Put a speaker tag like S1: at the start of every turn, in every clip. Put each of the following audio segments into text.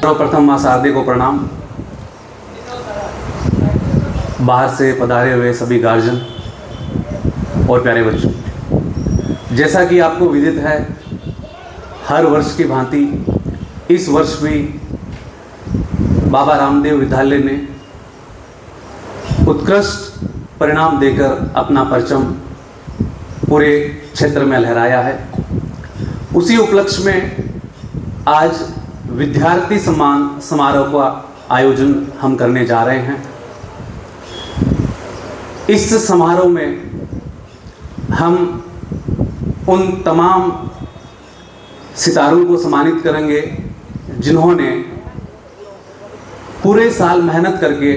S1: सर्वप्रथम मां शारदे को प्रणाम। बाहर से पधारे हुए सभी गार्जियन और प्यारे बच्चों, जैसा कि आपको विदित है, हर वर्ष की भांति इस वर्ष भी बाबा रामदेव विद्यालय ने उत्कृष्ट परिणाम देकर अपना परचम पूरे क्षेत्र में लहराया है। उसी उपलक्ष्य में आज विद्यार्थी सम्मान समारोह का आयोजन हम करने जा रहे हैं। इस समारोह में हम उन तमाम सितारों को सम्मानित करेंगे जिन्होंने पूरे साल मेहनत करके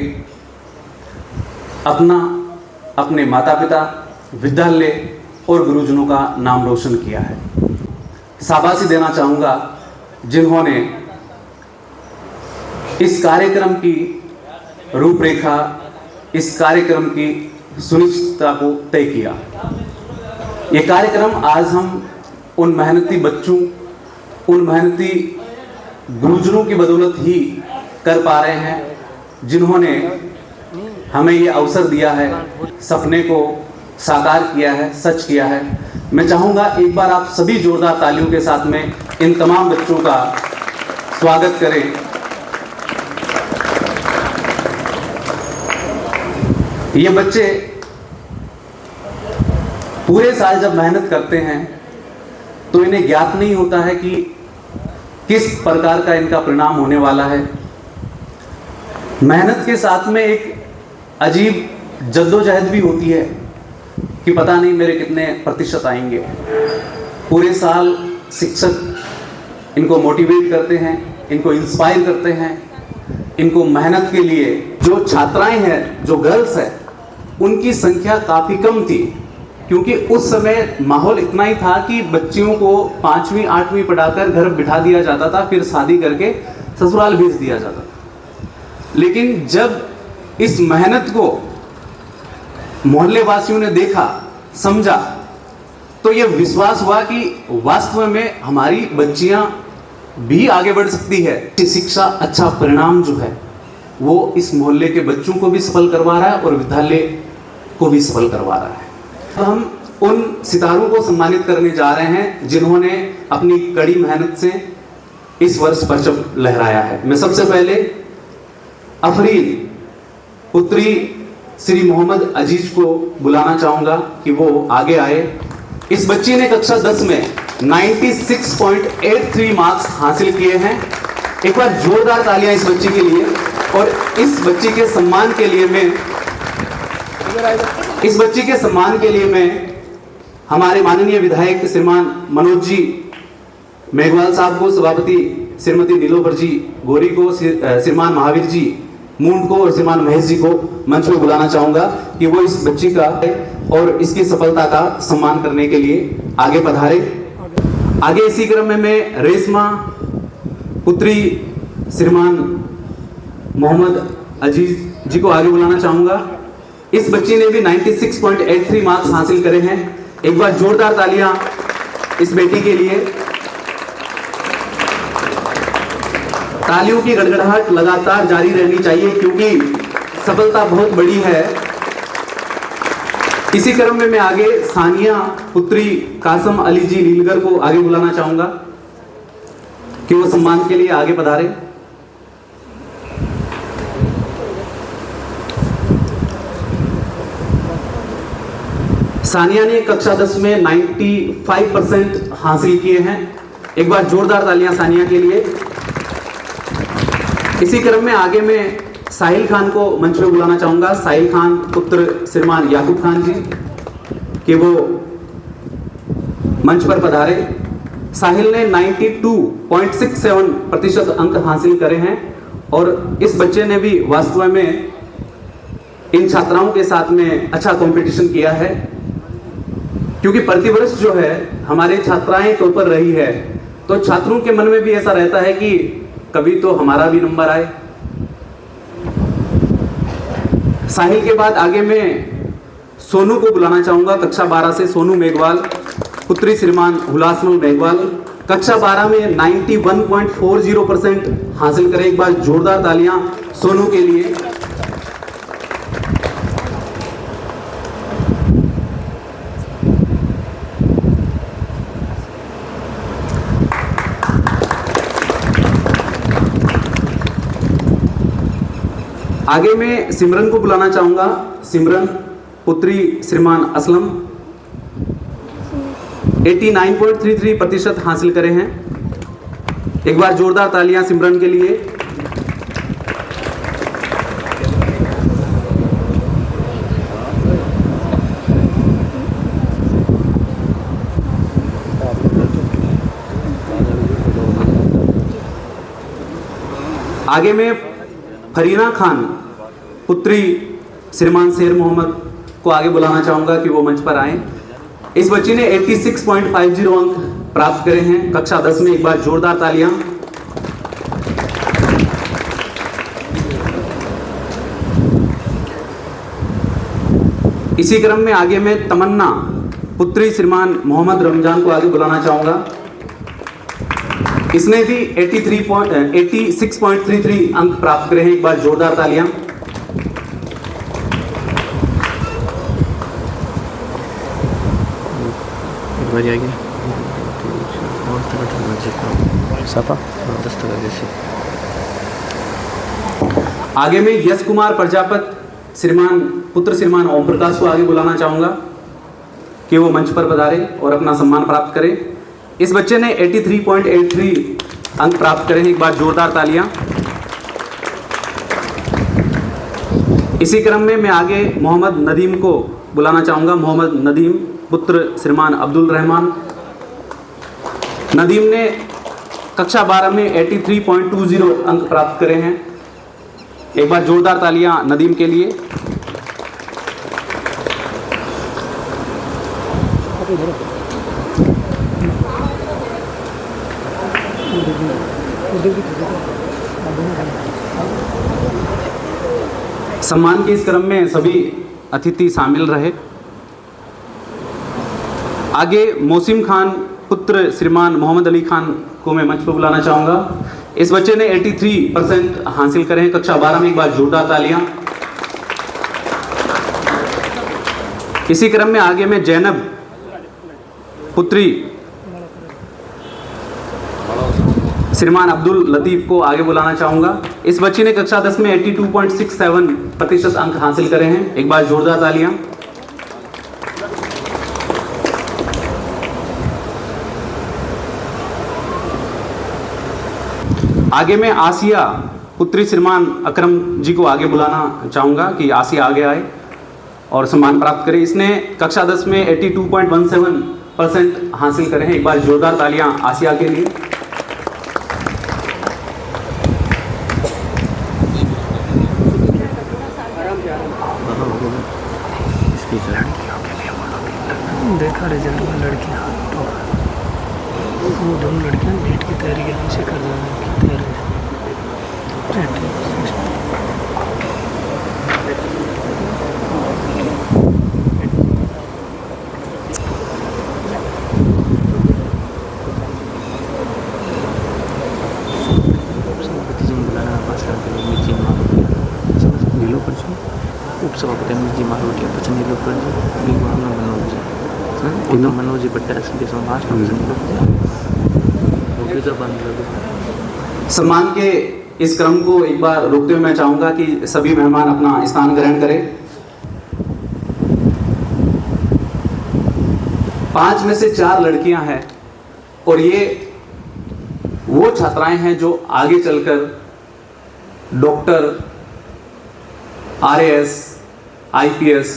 S1: अपने माता पिता, विद्यालय और गुरुजनों का नाम रोशन किया है। शाबाशी देना चाहूँगा जिन्होंने इस कार्यक्रम की रूपरेखा, इस कार्यक्रम की सुनिश्चितता को तय किया। ये कार्यक्रम आज हम उन मेहनती बच्चों, उन मेहनती गुरुजनों की बदौलत ही कर पा रहे हैं जिन्होंने हमें ये अवसर दिया है, सपने को साकार किया है, सच किया है। मैं चाहूँगा एक बार आप सभी जोरदार तालियों के साथ में इन तमाम बच्चों का स्वागत करें। ये बच्चे पूरे साल जब मेहनत करते हैं तो इन्हें ज्ञात नहीं होता है कि किस प्रकार का इनका परिणाम होने वाला है। मेहनत के साथ में एक अजीब जद्दोजहद भी होती है कि पता नहीं मेरे कितने प्रतिशत आएंगे। पूरे साल शिक्षक इनको मोटिवेट करते हैं, इनको इंस्पायर करते हैं, इनको मेहनत के लिए। जो छात्राएं हैं, जो गर्ल्स हैं, उनकी संख्या काफ़ी कम थी क्योंकि उस समय माहौल इतना ही था कि बच्चियों को 5वीं 8वीं पढ़ाकर घर बिठा दिया जाता था, फिर शादी करके ससुराल भेज दिया जाता था। लेकिन जब इस मेहनत को मोहल्ले वासियों ने देखा, समझा, तो यह विश्वास हुआ कि वास्तव में हमारी बच्चियां भी आगे बढ़ सकती है। शिक्षा अच्छा परिणाम जो है वो इस मोहल्ले के बच्चों को भी सफल करवा रहा है और विद्यालय को भी सफल करवा रहा है। हम उन सितारों को सम्मानित करने जा रहे हैं जिन्होंने अपनी कड़ी मेहनत से इस वर्ष परचम लहराया है। मैं सबसे पहले अफरीन पुत्री श्री मोहम्मद अजीज को बुलाना चाहूँगा कि वो आगे आए। इस बच्ची ने कक्षा 10 में 96.83 मार्क्स हासिल किए हैं। एक बार जोरदार तालियां इस बच्ची के लिए। और इस बच्ची के सम्मान के लिए मैं हमारे माननीय विधायक श्रीमान मनोज जी मेघवाल साहब को, सभापति श्रीमती नीलोफर जी गोरी को, श्रीमान महावीर जी मूंड को और श्रीमान महेश जी को मंच पर बुलाना चाहूंगा कि वो इस बच्ची का और इसकी सफलता का सम्मान करने के लिए आगे पधारे। आगे इसी क्रम में मैं रेशमा पुत्री श्रीमान मोहम्मद अजीज जी को आगे बुलाना चाहूंगा। इस बच्ची ने भी 96.83 मार्क्स हासिल करे हैं। एक बार जोरदार तालियां इस बेटी के लिए। तालियों की गड़गड़ाहट लगातार जारी रहनी चाहिए क्योंकि सफलता बहुत बड़ी है। इसी क्रम में मैं आगे सानिया पुत्री कासम अली जी नीलगर को आगे बुलाना चाहूंगा कि वो सम्मान के लिए आगे पधारे। सानिया ने कक्षा 10 में 95% हासिल किए हैं। एक बार जोरदार तालियां सानिया के लिए। इसी क्रम में आगे मैं साहिल खान को मंच में बुलाना चाहूंगा। साहिल खान पुत्र श्रीमान याकूब खान जी कि वो मंच पर पधारे। साहिल ने 92.67% अंक हासिल करे हैं और इस बच्चे ने भी वास्तव में इन छात्राओं के साथ में अच्छा कंपटीशन किया है क्योंकि प्रतिवर्ष जो है हमारे छात्राएं टॉपर रही है, तो छात्रों के मन में भी ऐसा रहता है कि कभी तो हमारा भी नंबर आए। साहिल के बाद आगे मैं सोनू को बुलाना चाहूंगा, कक्षा 12 से सोनू मेघवाल। पुत्री श्रीमान हुलासमल मेघवाल कक्षा 12 में 91.40% हासिल करें। एक बार जोरदार तालियां सोनू के लिए। आगे मैं सिमरन को बुलाना चाहूंगा। सिमरन पुत्री श्रीमान असलम 89.33% हासिल करे हैं। एक बार जोरदार तालियां सिमरन के लिए। आगे में फरीना खान पुत्री श्रीमान शेर मोहम्मद को आगे बुलाना चाहूंगा कि वो मंच पर आए। इस बच्ची ने 86.50 अंक प्राप्त करे हैं कक्षा 10 में। एक बार जोरदार तालियां। इसी क्रम में आगे में तमन्ना पुत्री श्रीमान मोहम्मद रमजान को आगे बुलाना चाहूंगा। इसने भी 86.33 अंक प्राप्त करे हैं। एक बार जोरदार तालियां। आगे में यश कुमार प्रजापत श्रीमान पुत्र श्रीमान ओम प्रकाश को आगे बुलाना चाहूंगा कि वो मंच पर पधारे और अपना सम्मान प्राप्त करे। इस बच्चे ने 83.83 अंक प्राप्त करे हैं। एक बार जोरदार तालियां। इसी क्रम में मैं आगे मोहम्मद नदीम को बुलाना चाहूंगा। मोहम्मद नदीम पुत्र श्रीमान अब्दुल रहमान। नदीम ने कक्षा 12 में 83.20 अंक प्राप्त करे हैं। एक बार जोरदार तालियां नदीम के लिए। सम्मान के इस क्रम में सभी अतिथि शामिल रहे। आगे मोसिम खान पुत्र श्रीमान मोहम्मद अली खान को मैं मंच पर बुलाना चाहूंगा। इस बच्चे ने 83% हासिल करे हैं कक्षा 12 में। एक बार जोरदार तालियां। इसी क्रम में आगे मैं जैनब पुत्री श्रीमान अब्दुल लतीफ को आगे बुलाना चाहूंगा। इस बच्ची ने कक्षा 10 में 82.67% अंक हासिल करे हैं। एक बार जोरदार तालियां। आगे मैं आसिया पुत्री श्रीमान अकरम जी को आगे बुलाना चाहूंगा कि आसिया आगे आए और सम्मान प्राप्त करे। इसने कक्षा 10 में 82.17% हासिल करे हैं। एक बार जोरदार तालियां आसिया के लिए।
S2: देखा रिजल्ट में लड़कियां तो वो दोनों लड़कियां नीट की तैयारी के लिए कर रही हैं। उपसभापति जी मारोटी पचनी लोग मनोज
S1: सम्मान के इस क्रम को एक बार रोकते हुए मैं चाहूंगा कि सभी मेहमान अपना स्थान ग्रहण करें। 5 में से 4 लड़कियां हैं और ये वो छात्राएं हैं जो आगे चलकर डॉक्टर, RAS, IPS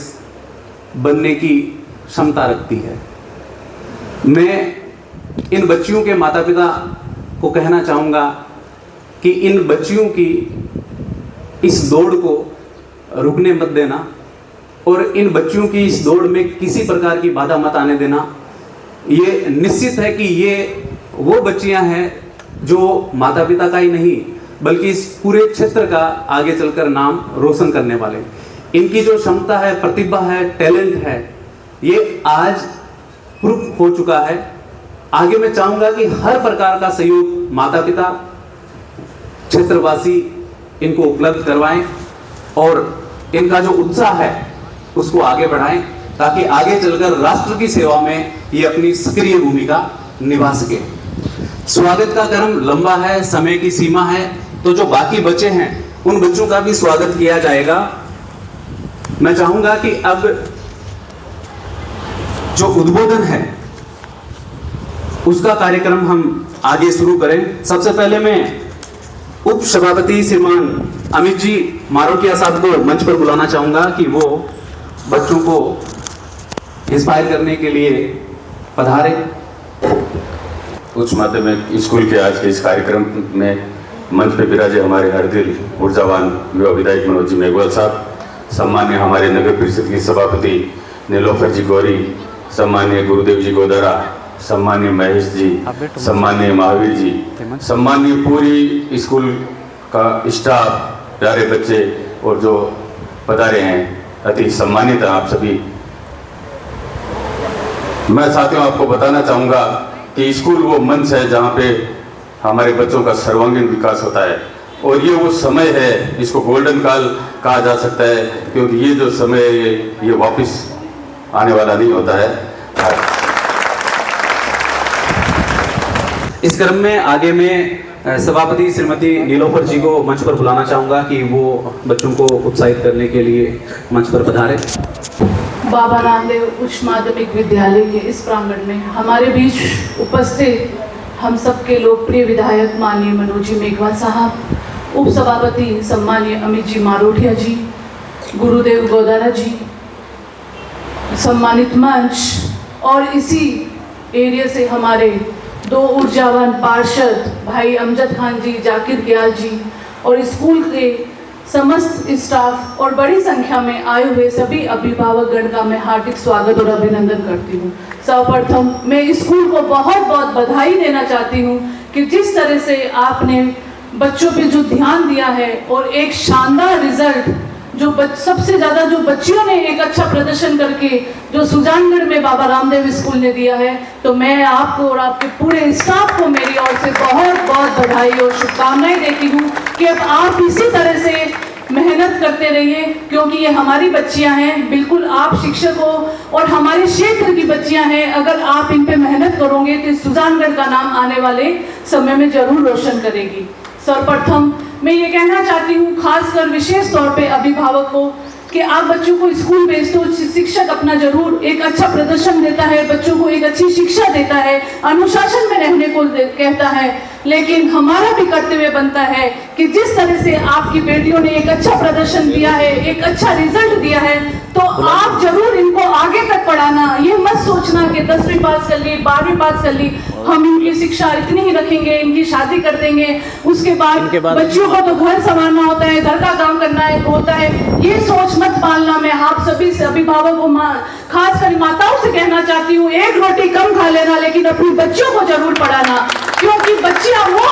S1: बनने की क्षमता रखती है। मैं इन बच्चियों के माता पिता को कहना चाहूँगा कि इन बच्चियों की इस दौड़ को रुकने मत देना और इन बच्चियों की इस दौड़ में किसी प्रकार की बाधा मत आने देना। ये निश्चित है कि ये वो बच्चियां हैं जो माता पिता का ही नहीं बल्कि इस पूरे क्षेत्र का आगे चलकर नाम रोशन करने वाले। इनकी जो क्षमता है, प्रतिभा है, टैलेंट है, ये आज प्रूफ हो चुका है। आगे मैं चाहूंगा कि हर प्रकार का सहयोग माता पिता क्षेत्रवासी इनको उपलब्ध करवाएं और इनका जो उत्साह है उसको आगे बढ़ाएं, ताकि आगे चलकर राष्ट्र की सेवा में ये अपनी सक्रिय भूमिका निभा सके। स्वागत का क्रम लंबा है, समय की सीमा है, तो जो बाकी बचे हैं उन बच्चों का भी स्वागत किया जाएगा। मैं चाहूंगा कि अब जो उद्बोधन है उसका कार्यक्रम हम आगे शुरू करें। सबसे पहले मैं उप सभापति श्रीमान अमित जी मारोटिया साहब को मंच पर बुलाना चाहूंगा कि वो बच्चों को इंस्पायर करने के लिए पधारे।
S3: उच्च माध्यमिक स्कूल के आज के इस कार्यक्रम में मंच पे विराजे हमारे हर दिल ऊर्जावान युवा विधायक मनोज जी मेघवाल साहब, सम्मान्य हमारे नगर परिषद की सभापति नीलोफर जी गौरी, सम्मान्य गुरुदेव जी गोदारा, सम्मान्य महेश जी, सम्मान्य महावीर जी, सम्मान्य पूरी स्कूल का स्टाफ, प्यारे बच्चे और जो पधारे हैं, अति सम्मानित आप सभी। मैं साथियों आपको बताना चाहूँगा कि स्कूल वो मंच है जहाँ पे हमारे बच्चों का सर्वांगीण विकास होता है, और ये वो समय है, इसको गोल्डन काल कहा जा सकता है, क्योंकि ये जो समय है ये वापस आने वाला नहीं होता है।
S1: इस क्रम में आगे मैं सभापति श्रीमती नीलोफर जी को मंच पर बुलाना चाहूंगा कि वो बच्चों को उत्साहित करने के लिए मंच पर पधारे।
S4: बाबा रामदेव उच्च माध्यमिक विद्यालय के इस प्रांगण में हमारे बीच उपस्थित हम सबके लोकप्रिय विधायक माननीय मनोज जी मेघवाल साहब, उप सभापति सम्मानीय अमित जी मारोटिया जी, गुरुदेव गोदारा जी, सम्मानित मंच और इसी एरिया से हमारे दो ऊर्जावान पार्षद भाई अमजद खान जी, जाकिर ग्याल जी और स्कूल के समस्त स्टाफ और बड़ी संख्या में आए हुए सभी अभिभावकगण का मैं हार्दिक स्वागत और अभिनंदन करती हूँ। सर्वप्रथम मैं स्कूल को बहुत बहुत बधाई देना चाहती हूँ कि जिस तरह से आपने बच्चों पे जो ध्यान दिया है और एक शानदार रिजल्ट जो सबसे ज़्यादा जो बच्चियों ने एक अच्छा प्रदर्शन करके जो सुजानगढ़ में बाबा रामदेव स्कूल ने दिया है, तो मैं आपको और आपके पूरे स्टाफ को मेरी ओर से बहुत बहुत बधाई और शुभकामनाएं देती हूँ कि अब आप इसी तरह से मेहनत करते रहिए, क्योंकि ये हमारी बच्चियां हैं, बिल्कुल आप शिक्षक हो और हमारे क्षेत्र की बच्चियां हैं। अगर आप इन पे मेहनत करोगे तो सुजानगढ़ का नाम आने वाले समय में जरूर रोशन करेगी। सर्वप्रथम मैं ये कहना चाहती हूँ खासकर विशेष तौर पे अभिभावक को कि आप बच्चों को स्कूल भेजते हो, शिक्षक अपना जरूर एक अच्छा प्रदर्शन देता है, बच्चों को एक अच्छी शिक्षा देता है, अनुशासन में रहने को कहता है, लेकिन हमारा भी कर्तव्य बनता है कि जिस तरह से आपकी बेटियों ने एक अच्छा प्रदर्शन दिया है, एक अच्छा रिजल्ट दिया है, तो आप जरूर इनको आगे तक पढ़ाना। ये मत सोचना कि 10वीं पास कर ली, 12वीं पास कर ली, हम इनकी शिक्षा इतनी ही रखेंगे, इनकी शादी कर देंगे, उसके बाद बच्चियों को तो घर संभालना होता है, घर का काम करना होता है, ये सोच मत पालना। मैं आप सभी से अभिभावकों खासकर माताओं से कहना चाहती हूँ, एक रोटी कम खा लेना लेकिन अपनी बच्चियों को जरूर पढ़ाना, क्योंकि बच्चियां वो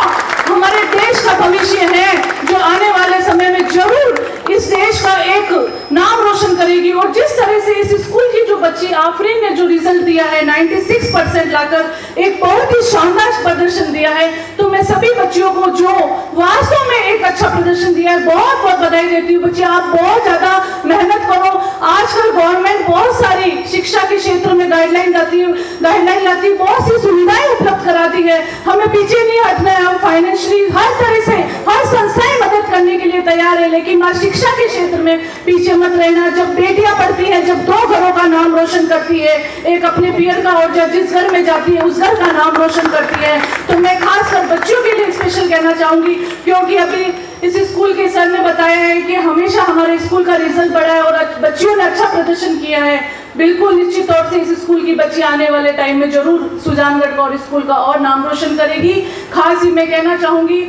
S4: हमारे देश का भविष्य है जो आने वाले समय में जरूर इस देश का एक नाम रोशन करेगी। और जिस तरह से इस स्कूल की जो बच्ची आफरीन ने जो रिजल्ट दिया है 96% लाकर एक बहुत ही शानदार प्रदर्शन दिया है, तो मैं सभी बच्चियों को जो वास्तव में एक अच्छा प्रदर्शन दिया है बहुत बहुत बधाई देती हूँ। बच्चे आप बहुत ज्यादा मेहनत करो। आजकल गवर्नमेंट बहुत सारी शिक्षा के क्षेत्र में गाइडलाइन लाती है, बहुत सी सुविधाएं उपलब्ध कराती है, हमें पीछे नहीं हटना है। हम फाइनेंशियली हर तरह से हर संस्थाएं मदद करने के लिए तैयार है, लेकिन शिक्षा के क्षेत्र में पीछे मत रहना। जब बेटियां पढ़ती हैं, जब 2 घरों का नाम रोशन करती है, एक अपने पियर का और जब जिस घर में जाती है उस घर का नाम रोशन करती है, तो मैं खासकर बच्चों के लिए स्पेशल कहना चाहूंगी, क्योंकि अभी इस स्कूल के सर ने बताया है कि हमेशा हमारे स्कूल का रिजल्ट बढ़ा है और बच्चियों ने अच्छा प्रदर्शन किया है। बिल्कुल निश्चित तौर से इस स्कूल की बच्ची आने वाले टाइम में जरूर सुजानगढ़ का और स्कूल का और नाम रोशन करेगी। खास ही मैं कहना चाहूंगी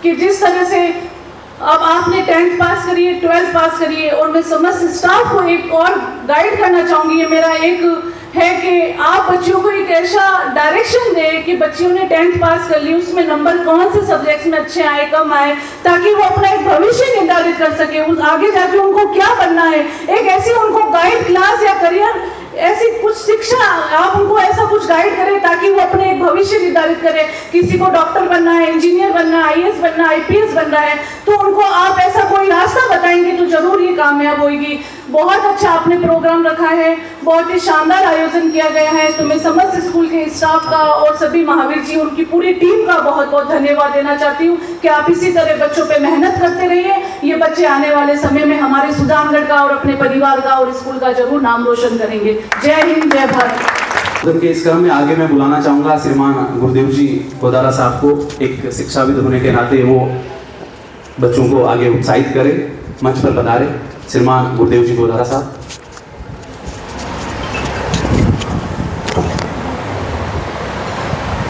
S4: कि जिस तरह से अब आपने 10th पास करी है, 12th पास करी है, और मैं समस्त स्टाफ को एक और गाइड करना चाहूंगी। ये मेरा एक है कि आप बच्चों को एक ऐसा डायरेक्शन दे कि बच्चियों ने 10th पास कर ली, उसमें नंबर कौन से सब्जेक्ट्स में अच्छे आए, कम आए, ताकि वो अपना एक भविष्य निर्धारित कर सके, उस आगे जाके उनको क्या बनना है। एक ऐसी उनको गाइड क्लास या करियर ऐसी कुछ शिक्षा, आप उनको ऐसा कुछ गाइड करें ताकि वो अपने एक भविष्य निर्धारित करें। किसी को डॉक्टर बनना है, इंजीनियर बनना है, IAS बनना है, IPS बनना है, तो उनको आप ऐसा कोई रास्ता बताएंगे तो जरूर ये कामयाब होगी। बहुत अच्छा आपने प्रोग्राम रखा है, बहुत ही शानदार आयोजन किया गया है। तो मैं समस्त स्कूल के स्टाफ का और सभी महावीर जी, उनकी पूरी टीम का बहुत बहुत धन्यवाद देना चाहती हूँ कि आप इसी तरह बच्चों पे मेहनत करते रहिए। ये बच्चे आने वाले समय में हमारे सुजानगढ़ का और अपने परिवार का और स्कूल का जरूर नाम रोशन करेंगे। जय हिंद, जय भारत।
S1: के इस क्रम में आगे मैं बुलाना चाहूँगा श्रीमान गुरुदेव जी गोदारा साहब को। एक शिक्षाविद होने के नाते वो बच्चों को आगे उत्साहित करें, मंच पर पधारे श्रीमान गुरुदेव जी गोदारा साहब।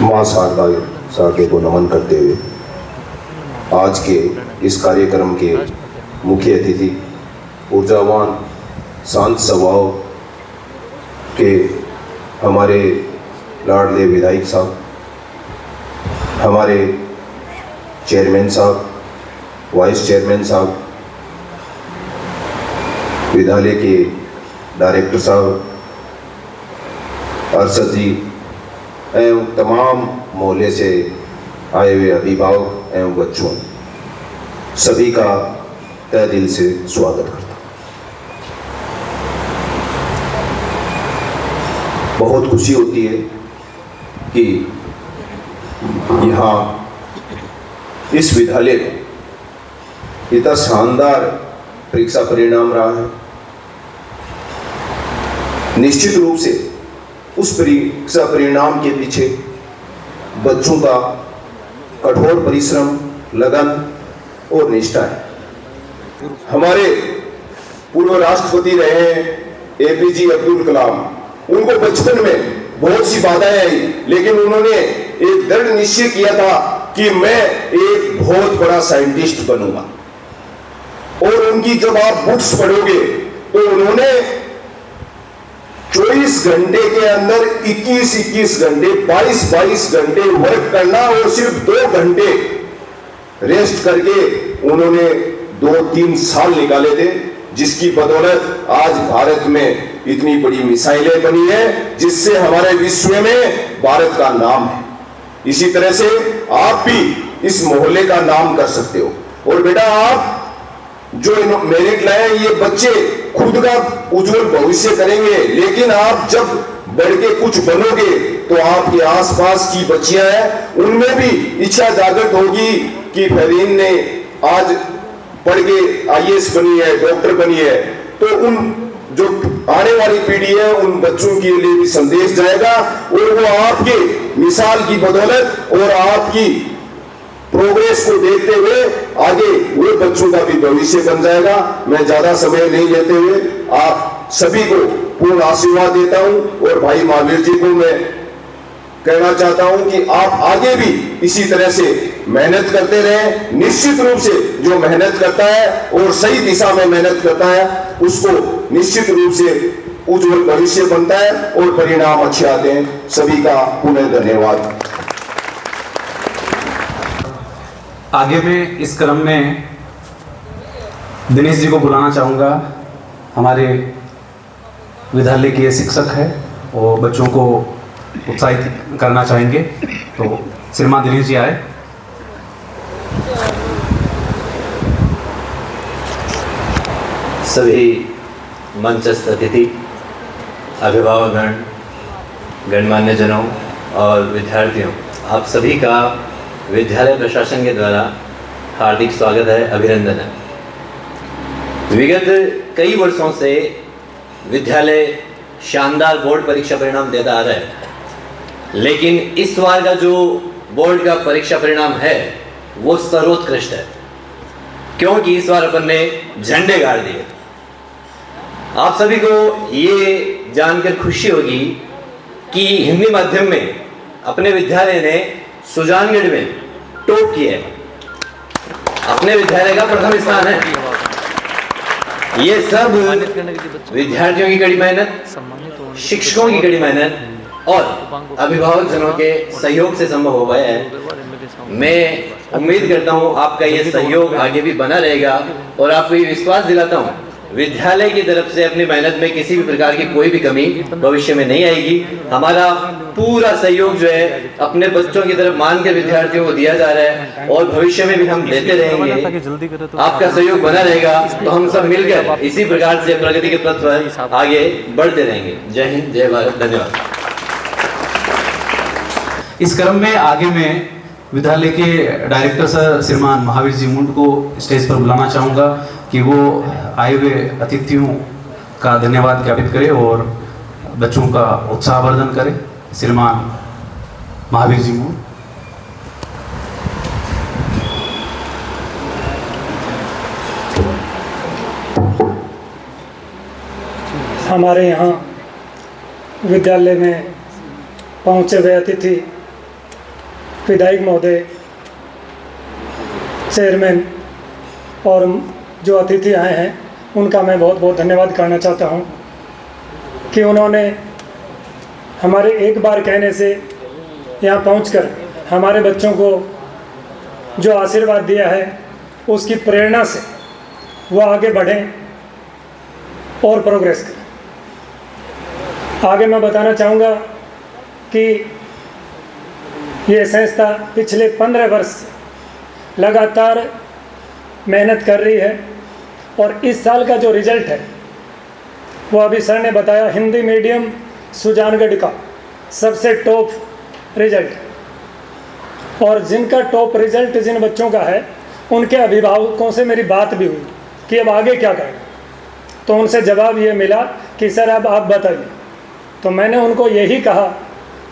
S5: मां शारदा साके को नमन करते हुए आज के इस कार्यक्रम के मुख्य अतिथि, ऊर्जावान, शांत स्वभाव के हमारे लाडले विधायक साहब, हमारे चेयरमैन साहब, वाइस चेयरमैन साहब, विद्यालय के डायरेक्टर साहब, अरशद जी एवं तमाम मोहल्ले से आए हुए अभिभावक एवं बच्चों, सभी का तहे दिल से स्वागत करता हूँ। बहुत खुशी होती है कि यहाँ इस विद्यालय में इतना शानदार परीक्षा परिणाम रहा है। निश्चित रूप से उस परीक्षा परिणाम के पीछे बच्चों का कठोर परिश्रम, लगन और निष्ठा है। हमारे पूर्व राष्ट्रपति रहे APJ अब्दुल कलाम, उनको बचपन में बहुत सी बाधाएं आई, लेकिन उन्होंने एक दृढ़ निश्चय किया था कि मैं एक बहुत बड़ा साइंटिस्ट बनूंगा। और उनकी जब आप बुक्स पढ़ोगे तो उन्होंने 24 घंटे के अंदर 21 घंटे, 22 घंटे वर्क करना और सिर्फ 2 घंटे रेस्ट करके उन्होंने 2-3 साल निकाले थे, जिसकी बदौलत आज भारत में इतनी बड़ी मिसाइलें बनी है, जिससे हमारे विश्व में भारत का नाम है। इसी तरह से आप भी इस मोहल्ले का नाम कर सकते हो। और बेटा, आप जो मेरिट लाए, ये बच्चे खुद का उज्जवल भविष्य करेंगे, लेकिन आप जब बढ़ के कुछ बनोगे तो आपके आसपास की बच्चियां हैं, उनमें भी इच्छा जागृत होगी कि फरीन ने आज पढ़ के IAS बनी है, डॉक्टर बनी है, तो उन जो आने वाली पीढ़ी है उन बच्चों के लिए भी संदेश जाएगा और वो आपके मिसाल की बदौलत और आपकी प्रोग्रेस को देखते हुए आगे वो बच्चों का भी भविष्य बन जाएगा। मैं ज्यादा समय नहीं लेते हुए आप सभी को पूर्ण आशीर्वाद देता हूं और भाई महावीर जी को मैं कहना चाहता हूं कि आप आगे भी इसी तरह से मेहनत करते रहें। निश्चित रूप से जो मेहनत करता है और सही दिशा में मेहनत करता है, उसको निश्चित रूप से उज्जवल भविष्य बनता है और परिणाम अच्छे आते हैं। सभी का पुनः धन्यवाद।
S1: आगे में इस क्रम में दिनेश जी को बुलाना चाहूँगा। हमारे विद्यालय के शिक्षक हैं, वो बच्चों को उत्साहित करना चाहेंगे, तो श्रीमान दिनेश जी आए।
S6: सभी मंचस्थ अतिथि, अभिभावकगण, गणमान्य जनों और विद्यार्थियों, आप सभी का विद्यालय प्रशासन के द्वारा हार्दिक स्वागत है, अभिनंदन है। विगत कई वर्षों से विद्यालय शानदार बोर्ड परीक्षा परिणाम देता आ रहा है, लेकिन इस बार का जो बोर्ड का परीक्षा परिणाम है वो सर्वोत्कृष्ट है, क्योंकि इस बार अपन ने झंडे गाड़ दिए। आप सभी को ये जानकर खुशी होगी कि हिंदी माध्यम में अपने विद्यालय ने सुजानगढ़ में टॉप किया है, अपने विद्यालय का प्रथम स्थान है। ये सब विद्यार्थियों की कड़ी मेहनत, शिक्षकों की कड़ी मेहनत और अभिभावक जनों के सहयोग से संभव हो पाया है। मैं उम्मीद करता हूँ आपका ये सहयोग आगे भी बना रहेगा और आपको ये विश्वास दिलाता हूँ विद्यालय की तरफ से अपनी मेहनत में किसी भी प्रकार की कोई भी कमी भविष्य में नहीं आएगी। हमारा पूरा सहयोग जो है अपने बच्चों की तरफ मान के विद्यार्थियों को दिया जा रहा है और भविष्य में भी हम देते रहेंगे। आपका सहयोग बना रहेगा तो हम सब मिलकर इसी प्रकार से प्रगति के पथ पर आगे बढ़ते रहेंगे। जय हिंद, जय भारत, धन्यवाद।
S1: इस क्रम में आगे मैं विद्यालय के डायरेक्टर सर श्रीमान महावीर जी मुंड को स्टेज पर बुलाना चाहूँगा कि वो आए हुए अतिथियों का धन्यवाद ज्ञापित करें और बच्चों का उत्साहवर्धन करें। श्रीमान महावीर जी मुंड।
S2: हमारे यहाँ विद्यालय में पहुँचे हुए अतिथि, विधायक महोदय, चेयरमैन और जो अतिथि आए हैं उनका मैं बहुत बहुत धन्यवाद करना चाहता हूं कि उन्होंने हमारे एक बार कहने से यहाँ पहुंचकर हमारे बच्चों को जो आशीर्वाद दिया है उसकी प्रेरणा से वो आगे बढ़ें और प्रोग्रेस करें। आगे मैं बताना चाहूँगा कि ये संस्था पिछले 15 वर्ष से लगातार मेहनत कर रही है और इस साल का जो रिज़ल्ट है वो अभी सर ने बताया, हिंदी मीडियम सुजानगढ़ का सबसे टॉप रिज़ल्ट। और जिनका टॉप रिज़ल्ट जिन बच्चों का है उनके अभिभावकों से मेरी बात भी हुई कि अब आगे क्या करें, तो उनसे जवाब ये मिला कि सर अब आप बताइए। तो मैंने उनको यही कहा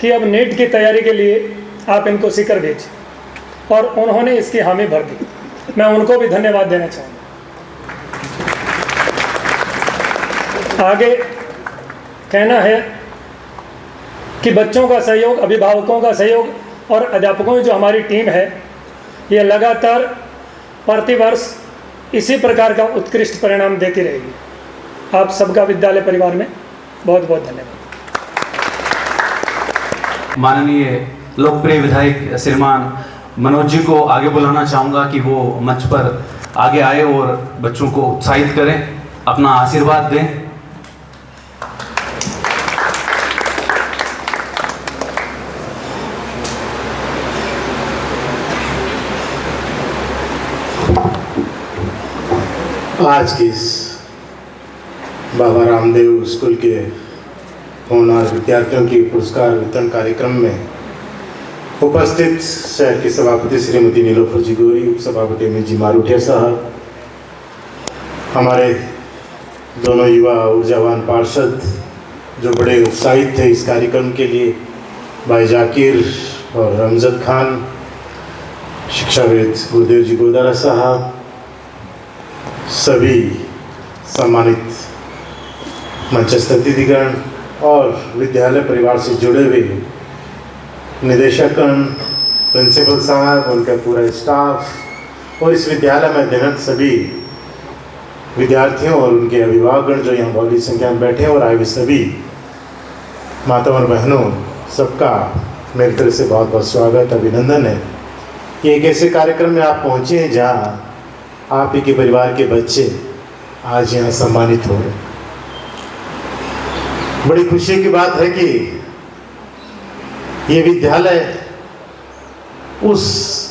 S2: कि अब नीट की तैयारी के लिए आप इनको सीकर भेजिए और उन्होंने इसकी हामी भर दी। मैं उनको भी धन्यवाद देना चाहूँगा। आगे कहना है कि बच्चों का सहयोग, अभिभावकों का सहयोग और अध्यापकों की जो हमारी टीम है ये लगातार प्रतिवर्ष इसी प्रकार का उत्कृष्ट परिणाम देती रहेगी। आप सबका विद्यालय परिवार में बहुत बहुत धन्यवाद।
S1: माननीय लोकप्रिय विधायक श्रीमान मनोज जी को आगे बुलाना चाहूँगा कि वो मंच पर आगे आए और बच्चों को उत्साहित करें, अपना आशीर्वाद दें।
S7: आज की इस बाबा रामदेव स्कूल के होनहार विद्यार्थियों की पुरस्कार वितरण कार्यक्रम में उपस्थित शहर के सभापति श्रीमती नीलोफर जी गोरी, उप सभापति अमित जी मारूठिया साहब, हमारे दोनों युवा ऊर्जावान पार्षद जो बड़े उत्साहित थे इस कार्यक्रम के लिए, भाई जाकिर और अमजद खान, शिक्षाविद गुरुदेव जी गोदारा साहब, सभी सम्मानित मंचस्थ अतिथिगण और विद्यालय परिवार से जुड़े हुए निदेशकगण, प्रिंसिपल साहब, उनका पूरा स्टाफ और इस विद्यालय में अध्ययनरत सभी विद्यार्थियों और उनके अभिभावकगण जो यहाँ बड़ी संख्या में बैठे हैं और आए हुए सभी माता और बहनों, सबका मेरी तरफ से बहुत बहुत स्वागत, अभिनंदन है कि एक ऐसे कार्यक्रम में आप पहुँचे हैं जहाँ आप ही के परिवार के बच्चे आज यहाँ सम्मानित हो रहे। बड़ी खुशी की बात है कि ये विद्यालय उस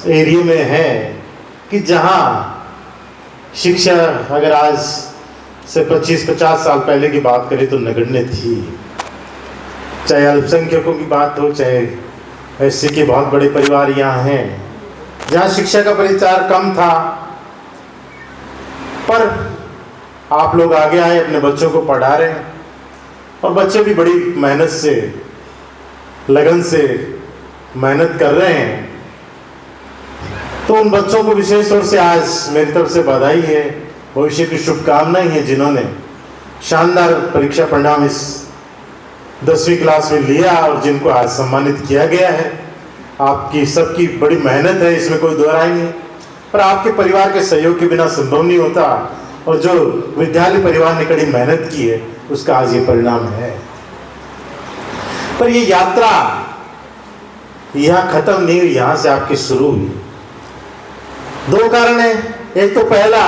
S7: एरिया में है कि जहाँ शिक्षा अगर आज से 25-50 साल पहले की बात करें तो नगण्य थी। चाहे अल्पसंख्यकों की बात हो, चाहे ऐसे के बहुत बड़े परिवार यहाँ हैं जहाँ शिक्षा का प्रचार कम था, पर आप लोग आगे आए, अपने बच्चों को पढ़ा रहे हैं और बच्चे भी बड़ी मेहनत से, लगन से मेहनत कर रहे हैं। तो उन बच्चों को विशेष तौर से आज मेरी तरफ से बधाई है, भविष्य की शुभकामनाएं हैं जिन्होंने शानदार परीक्षा परिणाम इस 10वीं क्लास में लिया और जिनको आज सम्मानित किया गया है। आपकी सबकी बड़ी मेहनत है, इसमें कोई दो राय नहीं, पर आपके परिवार के सहयोग के बिना संभव नहीं होता और जो विद्यालय परिवार ने कड़ी मेहनत की है उसका आज ये परिणाम है। पर ये यात्रा यहाँ खत्म नहीं हुई, यहाँ से आपकी शुरू हुई। दो कारण है। एक तो पहला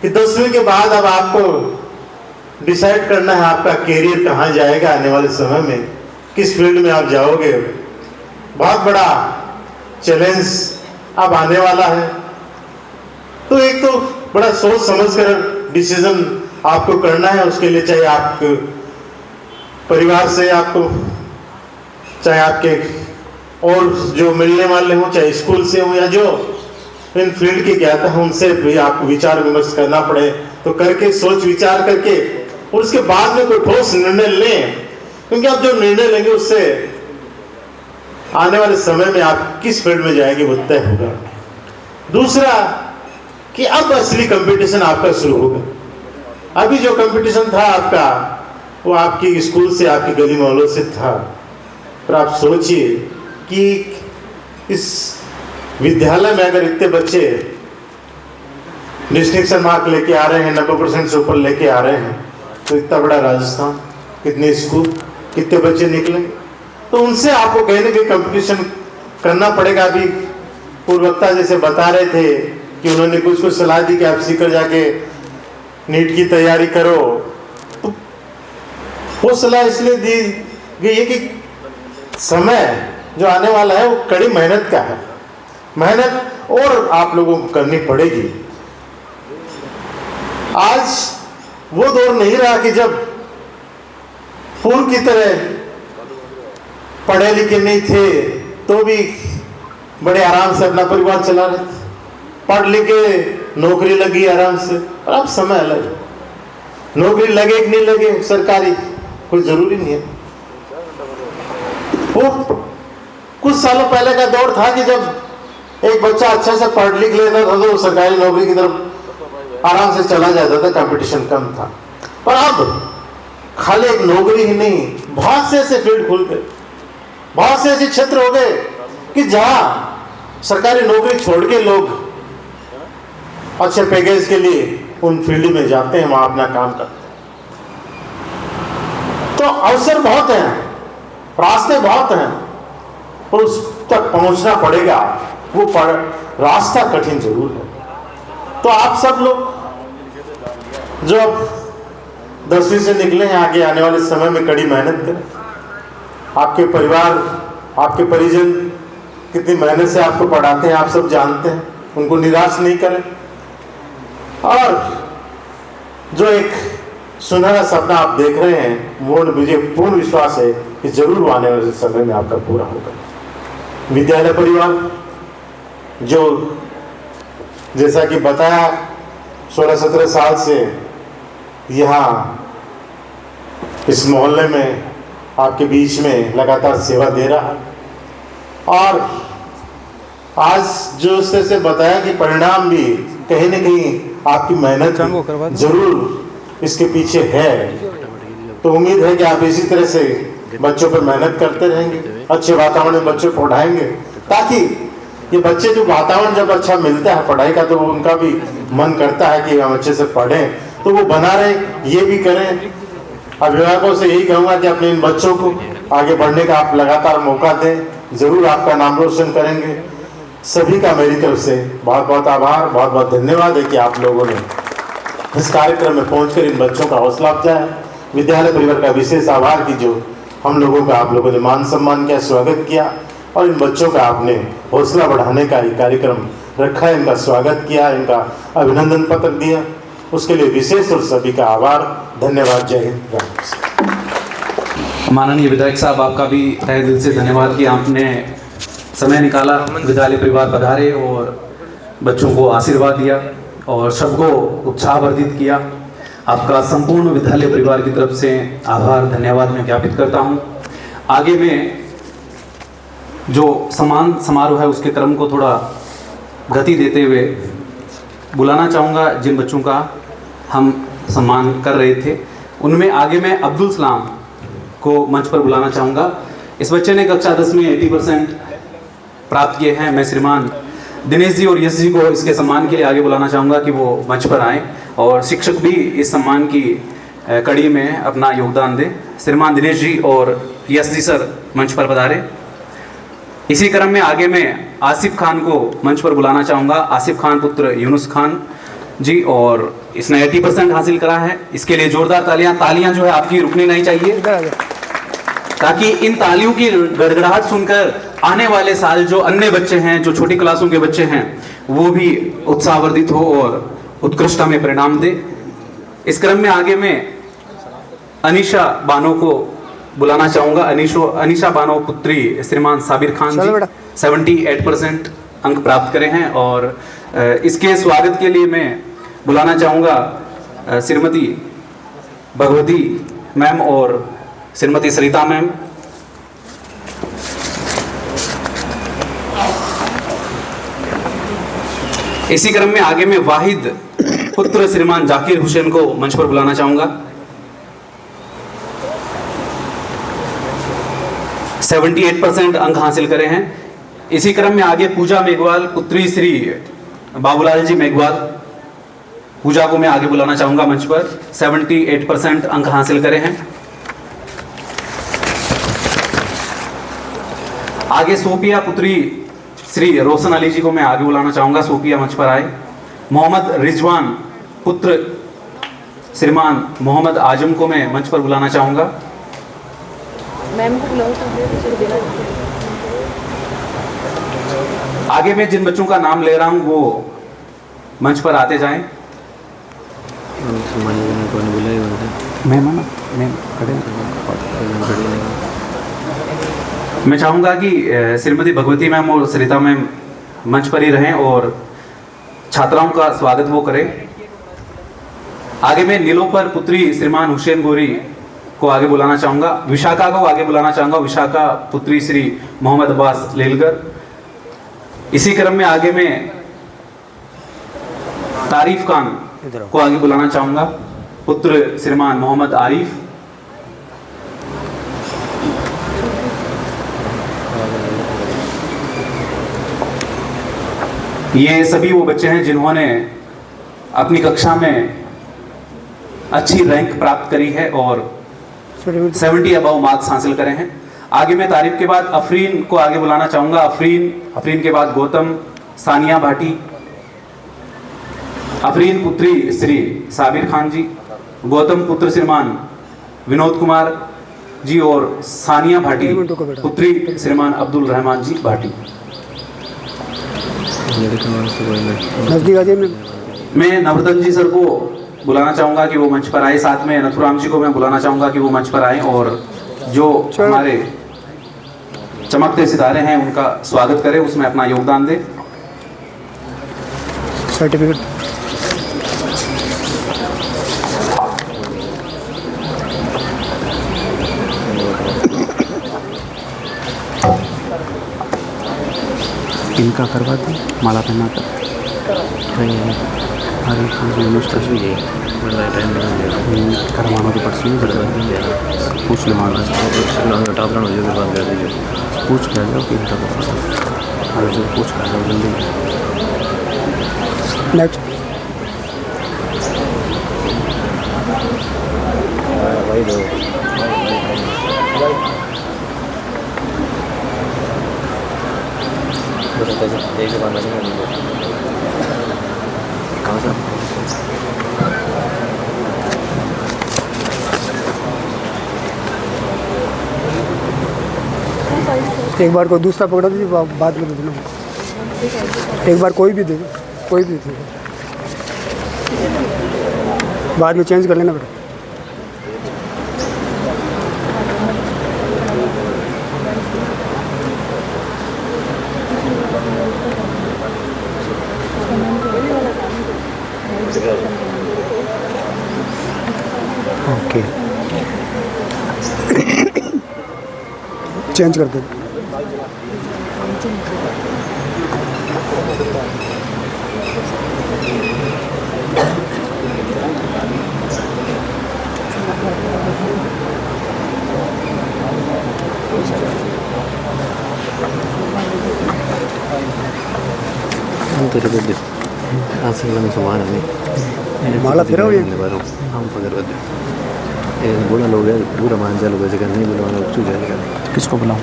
S7: कि 10वीं के बाद अब आपको डिसाइड करना है आपका कैरियर कहाँ जाएगा, आने वाले समय में किस फील्ड में आप जाओगे। बहुत बड़ा चैलेंज अब आने वाला है। तो एक तो बड़ा सोच समझ कर डिसीजन आपको करना है। उसके लिए चाहे आप परिवार से आपको, चाहे आपके और जो मिलने वाले हों, चाहे स्कूल से हो, या जो इन फील्ड के ज्ञाता हैं उनसे भी आपको विचार विमर्श करना पड़े, तो करके सोच विचार करके और उसके बाद में कोई ठोस निर्णय लें। क्योंकि आप जो निर्णय लेंगे उससे आने वाले समय में आप किस फील्ड में जाएंगे वो तय होगा। दूसरा कि अब असली कंपटीशन आपका शुरू होगा। अभी जो कंपटीशन था आपका वो आपकी स्कूल से, आपकी गली मोहल्लों से था। पर आप सोचिए कि इस विद्यालय में अगर इतने बच्चे डिस्टिंक्शन मार्क लेके आ रहे हैं, 90% से ऊपर लेके आ रहे हैं, तो इतना बड़ा राजस्थान, कितने स्कूल, कितने बच्चे निकले, तो उनसे आपको कहीं ना कहीं कंपटीशन करना पड़ेगा। अभी पूर्ववक्ता जैसे बता रहे थे कि उन्होंने कुछ सलाह दी कि आप सीकर जाके नीट की तैयारी करो, तो वो सलाह इसलिए दी गई है कि समय जो आने वाला है वो कड़ी मेहनत का है। मेहनत और आप लोगों को करनी पड़ेगी। आज वो दौर नहीं रहा कि जब पूर्व की तरह पढ़े लिखे नहीं थे तो भी बड़े आराम से अपना परिवार चला रहे थे, पढ़ लिखे नौकरी लगी आराम से। और अब समय अलग है, नौकरी लगे कि नहीं लगे सरकारी कोई जरूरी नहीं है। वो कुछ सालों पहले का दौर था कि जब एक बच्चा अच्छे से पढ़ लिख लेता था तो सरकारी नौकरी की तरफ आराम से चला जाता था, कंपटीशन कम था। पर अब खाली एक नौकरी ही नहीं, बहुत से ऐसे फील्ड खुल गए, बहुत से ऐसे क्षेत्र हो गए कि जहां सरकारी नौकरी छोड़ के लोग अच्छे पैकेज के लिए उन फील्ड में जाते हैं, वहां अपना काम करते हैं। तो अवसर बहुत हैं, रास्ते बहुत हैं, और उस तक पहुंचना पड़ेगा। वो रास्ता कठिन जरूर है। तो आप सब लोग जो अब 10वीं से निकले हैं, आगे आने वाले समय में कड़ी मेहनत करें। आपके परिवार, आपके परिजन कितनी मेहनत से आपको पढ़ाते हैं आप सब जानते हैं, उनको निराश नहीं करें। और जो एक सुनहरा सपना आप देख रहे हैं वो मुझे पूर्ण विश्वास है कि जरूर आने वाले समय में आपका पूरा होगा। विद्यालय परिवार जो जैसा कि बताया 16-17 साल से यहाँ इस मोहल्ले में आपके बीच में लगातार सेवा दे रहा है, और आज जो उस तरह से बताया कि परिणाम भी कहीं ना कहीं आपकी मेहनत जरूर इसके पीछे है। तो उम्मीद है कि आप इसी तरह से बच्चों पर मेहनत करते रहेंगे, अच्छे वातावरण में बच्चों को पढ़ाएंगे, ताकि ये बच्चे जो वातावरण जब अच्छा मिलता है पढ़ाई का तो उनका भी मन करता है कि हम अच्छे से पढ़ें, तो वो बना रहे, ये भी करें। अभिभावकों से यही कहूँगा कि अपने इन बच्चों को आगे बढ़ने का आप लगातार मौका दें, जरूर आपका नाम रोशन करेंगे। सभी का मेरी तरफ से बहुत बहुत आभार, बहुत बहुत धन्यवाद है कि आप लोगों ने इस कार्यक्रम में पहुंचकर इन बच्चों का हौसला अफजाई, विद्यालय परिवार का विशेष आभार कि जो हम लोगों का आप लोगों ने मान सम्मान किया, स्वागत किया, और इन बच्चों का आपने हौसला बढ़ाने का ये कार्यक्रम रखा, इनका स्वागत किया, इनका अभिनंदन पत्र दिया, उसके लिए विशेष और सभी का आभार, धन्यवाद। जय हिंद।
S1: माननीय विधायक साहब, आपका भी तहे दिल से धन्यवाद कि आपने समय निकाला, विद्यालय परिवार पधारे और बच्चों को आशीर्वाद दिया और सबको उत्साहवर्धित किया। आपका संपूर्ण विद्यालय परिवार की तरफ से आभार, धन्यवाद मैं ज्ञापित करता हूं। आगे में जो सम्मान समारोह है उसके क्रम को थोड़ा गति देते हुए बुलाना चाहूँगा जिन बच्चों का हम सम्मान कर रहे थे, उनमें आगे मैं अब्दुल सलाम को मंच पर बुलाना चाहूँगा। इस बच्चे ने कक्षा 10 में 80% प्राप्त किए हैं। मैं श्रीमान दिनेश जी और यश जी को इसके सम्मान के लिए आगे बुलाना चाहूँगा कि वो मंच पर आएँ और शिक्षक भी इस सम्मान की कड़ी में अपना योगदान दें। श्रीमान दिनेश जी और यश जी सर मंच पर पधारे। इसी क्रम में आगे मैं आसिफ खान को मंच पर बुलाना चाहूँगा। आसिफ खान पुत्र यूनुस खान जी, और इसने 80% हासिल करा है। इसके लिए जोरदार तालियां जो है आपकी रुकनी नहीं चाहिए, ताकि इन तालियों की गड़गड़ाहट सुनकर आने वाले साल जो अन्य बच्चे हैं, जो छोटी क्लासों के बच्चे हैं, वो भी उत्साहवर्धित हो और उत्कृष्टता में परिणाम दे। इस क्रम में आगे मैं अनीशा बानो को बुलाना चाहूँगा। अनीशा बानो पुत्री श्रीमान साबिर खान जी 78% अंक प्राप्त करे हैं, और इसके स्वागत के लिए मैं बुलाना चाहूँगा श्रीमती भगवती मैम और श्रीमती सरिता मैम। इसी क्रम में आगे मैं वाहिद पुत्र श्रीमान जाकिर हुसैन को मंच पर बुलाना चाहूँगा। 78% अंक हासिल करे हैं। इसी क्रम में आगे पूजा मेघवाल पुत्री श्री बाबूलाल जी मेघवाल, पूजा को मैं आगे बुलाना चाहूंगा मंच पर। 78% अंक हासिल करे हैं। आगे सोफिया पुत्री श्री रोशन अली जी को मैं आगे बुलाना चाहूंगा। सोफिया मंच पर आए। मोहम्मद रिजवान पुत्र श्रीमान मोहम्मद आजम को मैं मंच पर बुलाना चाहूंगा।
S8: मैम को बुलाओ तो
S1: आगे मैं जिन बच्चों का नाम ले रहा हूं वो मंच पर आते जाएं। मैं चाहूँगा कि श्रीमती भगवती मैम और सरिता मैम मंच पर ही रहें और छात्राओं का स्वागत वो करें। आगे मैं नीलोफर पुत्री श्रीमान हुसैन गोरी को आगे बुलाना चाहूँगा। विशाखा को आगे बुलाना चाहूँगा। विशाखा पुत्री श्री मोहम्मद अब्बास लेलकर। इसी क्रम में आगे मैं तारीफ खान को आगे बुलाना चाहूँगा, पुत्र श्रीमान मोहम्मद आरिफ। ये सभी वो बच्चे हैं जिन्होंने अपनी कक्षा में अच्छी रैंक प्राप्त करी है और 70 अबव मार्क्स हासिल करे हैं। आगे मैं तारीफ के बाद अफरीन को आगे बुलाना चाहूँगा। अफरीन के बाद गौतम, सानिया भाटी। अफरीन पुत्री श्री साबिर खान जी, गौतम पुत्र श्रीमान विनोद कुमार जी और सानिया भाटी पुत्री श्रीमान अब्दुल रहमान जी भाटी। मैं नवरतन जी सर को बुलाना चाहूँगा कि वो मंच पर आए। साथ में नथुराम जी को मैं बुलाना चाहूँगा कि वो मंच पर आए और जो हमारे चमकते सितारे हैं उनका स्वागत करें, उसमें अपना योगदान दें।
S2: सर्टिफिकेट
S1: इनका करवा दें, माला पहना कर। अरे करवाना तो परसों पूछ लो माला पूछ कर जाओ कि इनका करवा। अरे जो पूछ कर जाओ जल्दी।
S2: नेक्स्ट एक बार कोई दूसरा पकड़ा दीजिए, बाद में दे देना। एक बार कोई भी दे दो, कोई भी दे दो, बाद में चेंज कर लेना बेटा। ओके चेंज कर दो।
S6: तेरे को दे आज से लंग समान है
S2: माला फिरा हुई है।
S6: हम पकड़ कर दे ये बोला लोग है पूरा मान जा लोग ऐसे नहीं बुलाना चुप जाएगा।
S1: किसको बुलाऊं?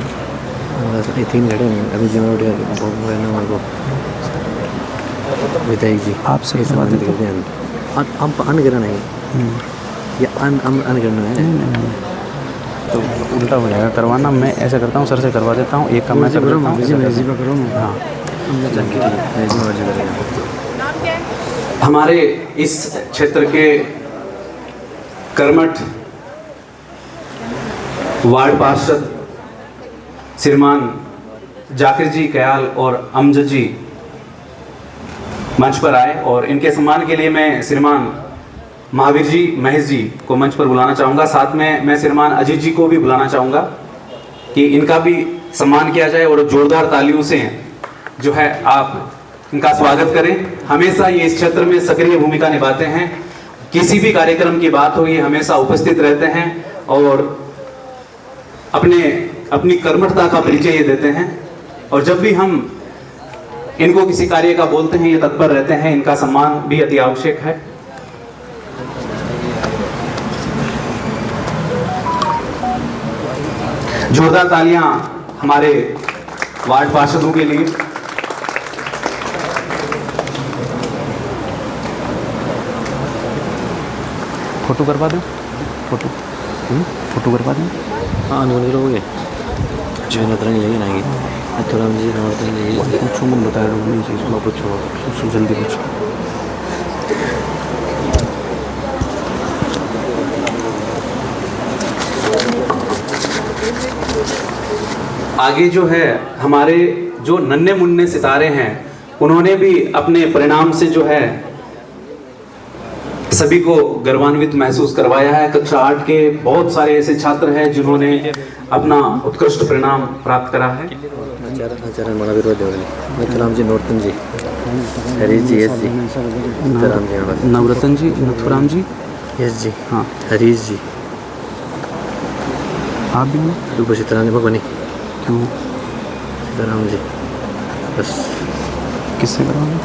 S6: ये 3 घंटे अभी जिम्मेदारी बहुत है ना मेरे को। विधायक जी
S1: आपसे
S6: ये
S1: करवा
S6: सम्मानित
S1: देते
S6: करते हैं हम अनग्रहण है या अनग्रहण है
S1: तो उल्टा हो जाएगा करवाना। मैं ऐसा करता हूँ, सर से करवा देता हूँ, एक का मैं कर देता हूँ। हाँ, हमारे इस क्षेत्र के कर्मठ वार्ड पार्षद श्रीमान जाकिर जी कयाल और अमजद जी मंच पर आए और इनके सम्मान के लिए मैं श्रीमान महावीर जी महेश जी को मंच पर बुलाना चाहूँगा। साथ में मैं श्रीमान अजीत जी को भी बुलाना चाहूँगा कि इनका भी सम्मान किया जाए और जोरदार तालियों से जो है आप इनका स्वागत करें। हमेशा ये इस क्षेत्र में सक्रिय भूमिका निभाते हैं, किसी भी कार्यक्रम की बात हो ये हमेशा उपस्थित रहते हैं और अपनी कर्मठता का परिचय ये देते हैं। और जब भी हम इनको किसी कार्य का बोलते हैं ये तत्पर रहते हैं। इनका सम्मान भी अति आवश्यक है। जोरदार तालियां हमारे वार्ड पार्षदों के लिए। फोटो करवा दें, फोटो करवा दें।
S6: हाँ अनग्रहण हो गए जो नतरंग लेंगे ना आएगी थोड़ा मुझे नौरतन लेंगे
S1: पूछो, मन बताया नहीं चीज़ को पूछो, जल्दी पूछो। आगे जो है हमारे जो नन्हे मुन्ने सितारे हैं उन्होंने भी अपने परिणाम से जो है सभी को गर्वान्वित महसूस करवाया है। कक्षा 8 के बहुत सारे ऐसे छात्र हैं जिन्होंने अपना उत्कृष्ट परिणाम प्राप्त करा है।
S6: आचार्य महावीर नथुराम जी नौरतन जी हरीश जी यस जी सीताराम जी
S1: नवरतन जी नथुराम जी
S6: यस जी
S1: हाँ
S6: हरीश जी
S1: आप भी हैं?
S6: ऊपर सीताराम जी भगवानी
S1: क्यों?
S6: सीताराम जी बस
S1: किससे करवाना?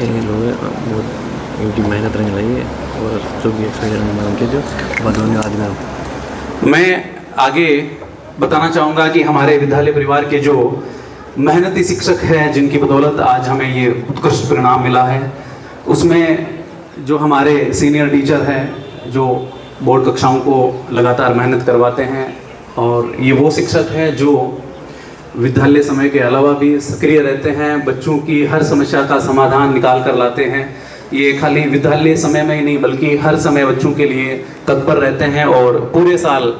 S6: ये लोग बहुत इनकी मेहनत रंग लगी है और जो भी उनके जो धन्यवाद में
S1: मैं आगे बताना चाहूँगा कि हमारे विद्यालय परिवार के जो मेहनती शिक्षक हैं जिनकी बदौलत आज हमें ये उत्कृष्ट परिणाम मिला है, उसमें जो हमारे सीनियर टीचर हैं जो बोर्ड कक्षाओं को लगातार मेहनत करवाते हैं और ये वो शिक्षक हैं जो विद्यालय समय के अलावा भी सक्रिय रहते हैं, बच्चों की हर समस्या का समाधान निकाल कर लाते हैं। ये खाली विद्यालय समय में ही नहीं बल्कि हर समय बच्चों के लिए तत्पर रहते हैं और पूरे साल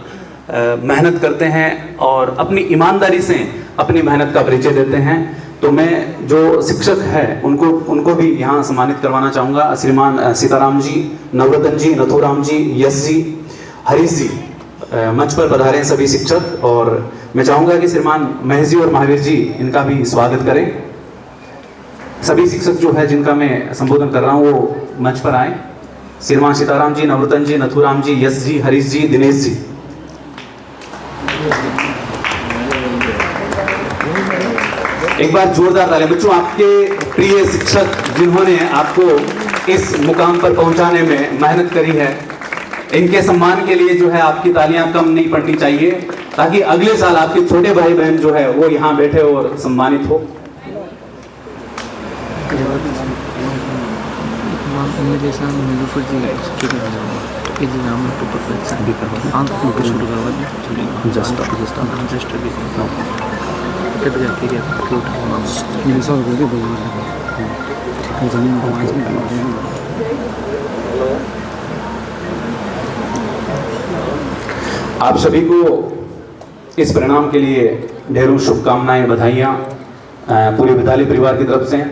S1: मेहनत करते हैं और अपनी ईमानदारी से अपनी मेहनत का परिचय देते हैं। तो मैं जो शिक्षक है उनको भी यहाँ सम्मानित करवाना चाहूँगा। श्रीमान सीताराम जी, नवरतन जी, नथुराम जी, यश जी, हरीश जी मंच पर पधारे हैं सभी शिक्षक और मैं चाहूँगा कि श्रीमान महेश जी और महावीर जी इनका भी स्वागत करें। सभी शिक्षक जो है जिनका मैं संबोधन कर रहा हूँ वो मंच पर आए। श्रीमान सीताराम जी, नवरतन जी, नथुराम जी, यश जी, हरीश जी, दिनेश जी। एक बार जोरदार तालियां बच्चों आपके प्रिय शिक्षक जिन्होंने आपको इस मुकाम पर पहुंचाने में मेहनत करी है, इनके सम्मान के लिए जो है आपकी तालियां कम नहीं पड़नी चाहिए ताकि अगले साल आपके छोटे भाई बहन जो है वो यहाँ बैठे और सम्मानित हो।
S9: मेरे साथ मुजफ्फर जी के जी नाम तो पता भी करवा आंख को शुरू करवा दी जस्ट भी कट गया ठीक है फ्रूट ये सब को दे जमीन आवाज में
S1: आप सभी को इस परिणाम के लिए ढेरों शुभकामनाएं, बधाइयाँ पूरे विद्यालय परिवार की तरफ से।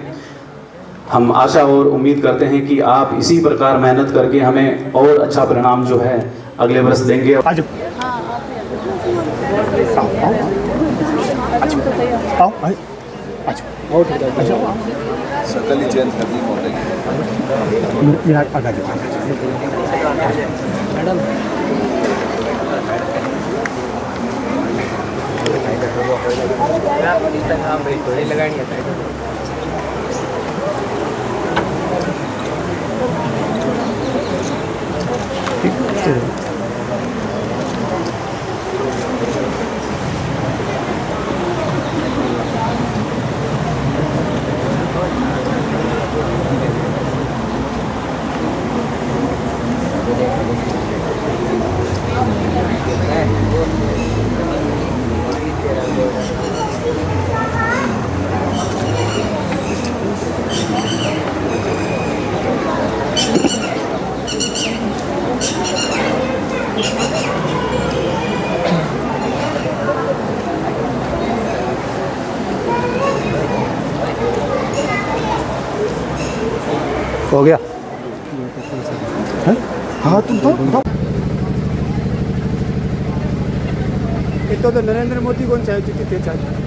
S1: हम आशा और उम्मीद करते हैं कि आप इसी प्रकार मेहनत करके हमें और अच्छा परिणाम जो है अगले वर्ष देंगे।
S10: हो गया हाँ तुम तो इतो तो नरेंद्र मोदी कोण चाहे ते चाहे